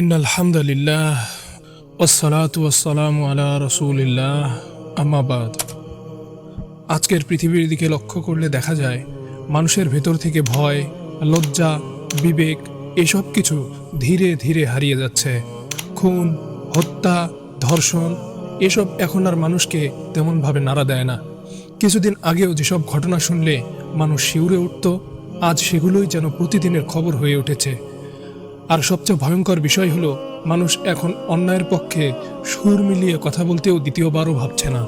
ইন্নাল হামদুলিল্লাহ ওয়াসসালাতু ওয়াসসালামু আলা রাসূলিল্লাহ আম্মা বাদ। আজকের পৃথিবীর দিকে লক্ষ্য করলে দেখা যায় মানুষের ভেতর থেকে ভয়, লজ্জা, বিবেক এসব কিছু ধীরে ধীরে হারিয়ে যাচ্ছে। খুন, হত্যা, ধর্ষণ এসব এখন আর মানুষকে তেমনভাবে নাড়া দেয় না। কিছুদিন আগেও যেসব ঘটনা শুনলে মানুষ শিউরে উঠত, আজ সেগুলোই যেন প্রতিদিনের খবর হয়ে উঠেছে। আর সবচেয়ে ভয়ঙ্কর বিষয় হলো মানুষ এখন অন্যায়ের পক্ষে সুর মিলিয়ে কথা বলতেও দ্বিতীয়বারও ভাবছে না।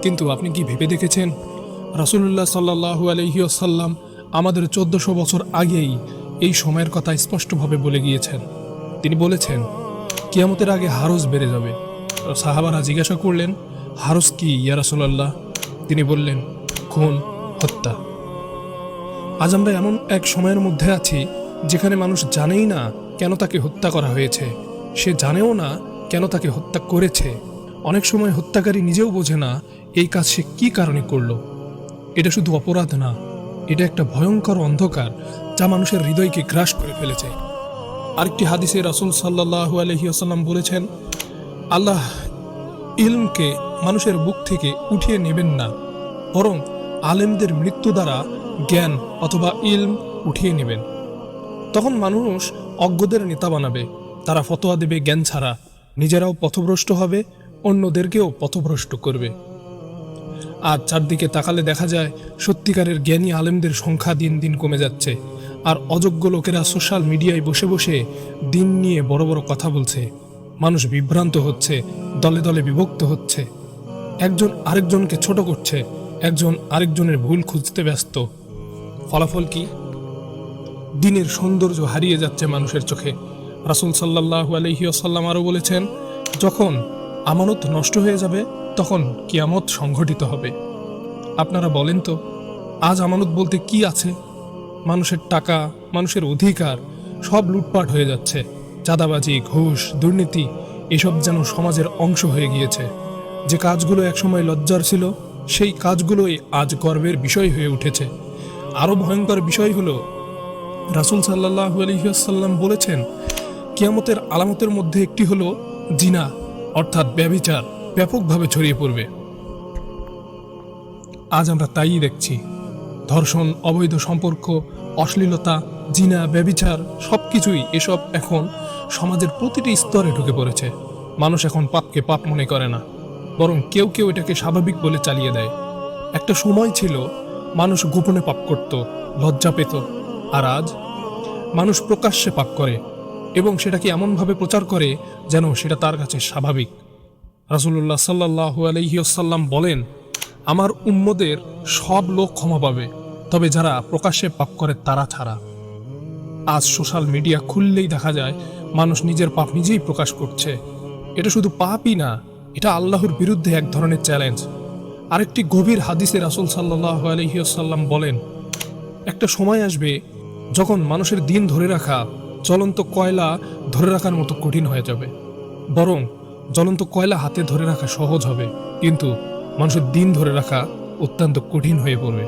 কিন্তু আপনি কি ভেবে দেখেছেন, রাসূলুল্লাহ সাল্লাল্লাহু আলাইহি ওয়াসাল্লাম আমাদের 1400 বছর আগেই এই সময়ের কথা স্পষ্টভাবে বলে গিয়েছেন। তিনি বলেছেন, কিয়ামতের আগে হারজ বেড়ে যাবে। সাহাবারা জিজ্ঞাসা করলেন, হারজ কি ইয়া রাসূলুল্লাহ? তিনি বললেন, খুন, হত্যা। আজ আমরা এমন এক সময়ের মধ্যে আছি যেখানে মানুষ জানেই না কেন তাকে হত্যা করা হয়েছে, সে জানেও না কেন তাকে হত্যা করেছে। অনেক সময় হত্যাকারী নিজেও বোঝে না এই কাজ সে কী কারণে করল। এটা শুধু অপরাধ না, এটা একটা ভয়ঙ্কর অন্ধকার যা মানুষের হৃদয়কে গ্রাস করে ফেলেছে। আরেকটি হাদিসে রাসূল সাল্লাল্লাহু আলাইহি ওয়াসাল্লাম বলেছেন, আল্লাহ ইলমকে মানুষের বুক থেকে উঠিয়ে নেবেন না, বরং আলেমদের মৃত্যু দ্বারা জ্ঞান অথবা ইলম উঠিয়ে নেবেন। তখন মানুষ অজ্ঞদের নেতা বানাবে, তারা ফতোয়া দেবে জ্ঞান ছাড়া, নিজেরাও পথভ্রষ্ট হবে, অন্যদেরকেও পথভ্রষ্ট করবে। আর চারদিকে তাকালে দেখা যায় সত্যিকারের জ্ঞানী আলেমদের সংখ্যা দিন দিন কমে যাচ্ছে, আর অযোগ্য লোকেরা সোশ্যাল মিডিয়ায় বসে বসে দিন নিয়ে বড় বড় কথা বলছে। মানুষ বিভ্রান্ত হচ্ছে, দলে দলে বিভক্ত হচ্ছে, একজন আরেকজনকে ছোট করছে, একজন আরেকজনের ভুল খুঁজতে ব্যস্ত। ফলাফল কি? দিনের সৌন্দর্য হারিয়ে যাচ্ছে মানুষের চোখে। রাসূল সাল্লাল্লাহু আলাইহি ওয়াসাল্লাম আরও বলেছেন, যখন আমানত নষ্ট হয়ে যাবে তখন কিয়ামত সংঘটিত হবে। আপনারা বলেন তো, আজ আমানত বলতে কি আছে? মানুষের টাকা, মানুষের অধিকার সব লুটপাট হয়ে যাচ্ছে। চাঁদাবাজি, ঘুষ, দুর্নীতি এসব যেন সমাজের অংশ হয়ে গিয়েছে। যে কাজগুলো একসময় লজ্জার ছিল, সেই কাজগুলোই আজ গর্বের বিষয় হয়ে উঠেছে। আরও ভয়ঙ্কর বিষয় হলো, রাসূল সাল্লাল্লাহু আলাইহি ওয়াসাল্লাম বলেছেন, কিয়ামতের আলামতের মধ্যে একটি হলো জিনা অর্থাৎ ব্যভিচার ব্যাপকভাবে ছড়িয়ে পড়বে। আজ আমরা তাই দেখছি। ধর্ষণ, অবৈধ সম্পর্ক, অশ্লীলতা, জিনা, ব্যভিচার সবকিছুই এসব এখন সমাজের প্রতিটি স্তরে ঢুকে পড়েছে। মানুষ এখন পাপকে পাপ মনে করে না, বরং কেউ কেউ এটাকে স্বাভাবিক বলে চালিয়ে দেয়। একটা সময় ছিল মানুষ গোপনে পাপ করত, লজ্জা পেত, আর আজ মানুষ প্রকাশ্যে পাপ করে এবং সেটাকে এমনভাবে প্রচার করে যেন সেটা তার কাছে স্বাভাবিক। রাসূলুল্লাহ সাল্লাল্লাহু আলাইহি ওয়াসাল্লাম বলেন, আমার উম্মতের সব লোক ক্ষমা পাবে, তবে যারা প্রকাশ্যে পাপ করে তারা ছাড়া। আজ সোশ্যাল মিডিয়া খুললেই দেখা যায় মানুষ নিজের পাপ নিজেই প্রকাশ করছে। এটা শুধু পাপই না, এটা আল্লাহর বিরুদ্ধে এক ধরনের চ্যালেঞ্জ। আরেকটি গভীর হাদিসে রাসূল সাল্লাল্লাহু আলাইহি ওয়াসাল্লাম বলেন, একটা সময় আসবে যখন মানুষের দিন ধরে রাখা জ্বলন্ত কয়লা ধরে রাখার মতো কঠিন হয়ে যাবে। বরং জ্বলন্ত কয়লা হাতে ধরে রাখা সহজ হবে, কিন্তু মানুষের দিন ধরে রাখা অত্যন্ত কঠিন হয়ে পড়বে।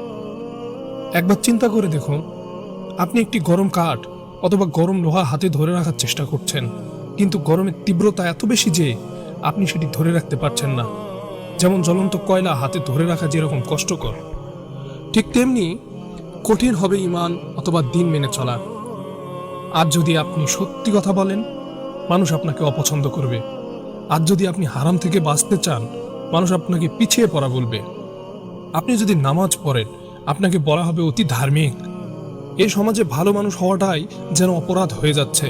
একবার চিন্তা করে দেখুন, আপনি একটি গরম কাঠ অথবা গরম লোহা হাতে ধরে রাখার চেষ্টা করছেন, কিন্তু গরমের তীব্রতা এত বেশি যে আপনি সেটি ধরে রাখতে পারছেন না। যেমন জ্বলন্ত কয়লা হাতে ধরে রাখা যেরকম কষ্টকর, ঠিক তেমনি কঠিন হবে ঈমান অথবা দিন মেনে চলা। আজ যদি আপনি সত্যি কথা বলেন, মানুষ আপনাকে অপছন্দ করবে। আজ যদি আপনি হারাম থেকে বাঁচতে চান, মানুষ আপনাকে পিছিয়ে পড়া বলবে। আপনি যদি নামাজ পড়েন, আপনাকে বলা হবে অতি ধার্মিক। এই সমাজে ভালো মানুষ হওয়াটাই যেন অপরাধ হয়ে যাচ্ছে।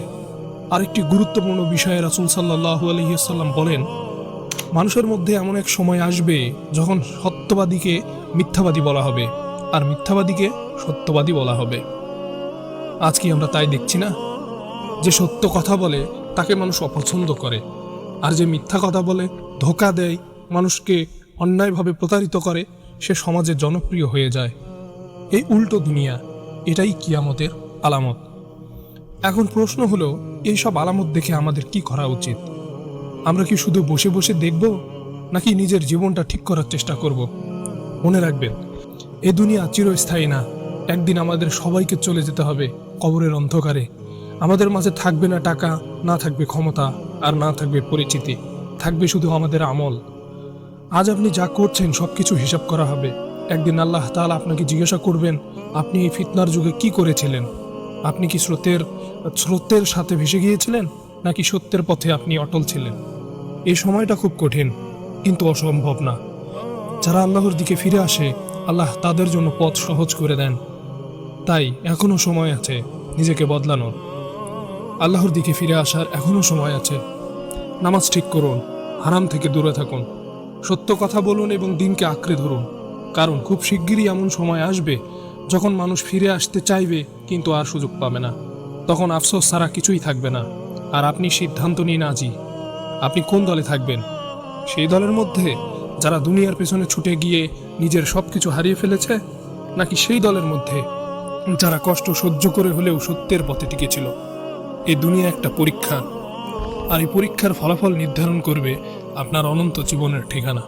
আরেকটি গুরুত্বপূর্ণ বিষয়ে রাসূল সাল্লাল্লাহু আলাইহি ওয়াসাল্লাম বলেন, মানুষের মধ্যে এমন এক সময় আসবে যখন সত্যবাদীকে মিথ্যাবাদী বলা হবে, আর মিথ্যাবাদীকে সত্যবাদী বলা হবে। আজ কি আমরা তাই দেখছি না? যে সত্য কথা বলে তাকে মানুষ অপছন্দ করে, আর যে মিথ্যা কথা বলে, ধোঁকা দেয়, মানুষকে অন্যায়ভাবে প্রতারিত করে, সে সমাজে জনপ্রিয় হয়ে যায়। এই উল্টো দুনিয়া, এটাই কিয়ামতের আলামত। এখন প্রশ্ন হলো, এই সব আলামত দেখে আমাদের কি করা উচিত? আমরা কি শুধু বসে বসে দেখব, নাকি নিজের জীবনটা ঠিক করার চেষ্টা করব? মনে রাখবেন, এ দুনিয়া চিরস্থায়ী না। একদিন আমাদের সবাইকে চলে যেতে হবে কবরের অন্ধকারে, আমাদের মাঝে থাকবে না টাকা, না থাকবে ক্ষমতা, আর না থাকবে পরিচিতি, থাকবে শুধু আমাদের আমল। আজ আপনি যা করছেন সবকিছু হিসাব করা হবে। একদিন আল্লাহ তাআলা আপনাকে জিজ্ঞাসা করবেন, আপনি এই ফিতনার যুগে কি করেছিলেন? আপনি কি স্রোতের সাথে ভেসে গিয়েছিলেন, নাকি সত্যের পথে আপনি অটল ছিলেন? এই সময়টা খুব কঠিন, কিন্তু অসম্ভব না। যারা আল্লাহর দিকে ফিরে আসে, আল্লাহ তাদের জন্য পথ সহজ করে দেন। তাই এখনো সময় আছে নিজেকে বদলানোর, আল্লাহর দিকে ফিরে আসার এখনো সময় আছে। নামাজ ঠিক করুন, হারাম থেকে দূরে থাকুন, সত্য কথা বলুন এবং দিনকে আঁকড়ে ধরুন। কারণ খুব শিগগিরই এমন সময় আসবে যখন মানুষ ফিরে আসতে চাইবে কিন্তু আর সুযোগ পাবে না। তখন আফসোস ছাড়া কিছুই থাকবে না। আর আপনি সিদ্ধান্ত নিন আজই, আপনি কোন দলে থাকবেন। সেই দলের মধ্যে যারা দুনিয়ার পেছনে ছুটে গিয়ে নিজের সবকিছু হারিয়ে ফেলেছে, নাকি সেই দলের মধ্যে যারা কষ্ট সহ্য করে হলেও সত্যের পথে টিকেছিল। এই দুনিয়া একটা পরীক্ষা, আর এই পরীক্ষার ফলাফল নির্ধারণ করবে আপনার অনন্ত জীবনের ঠিকানা।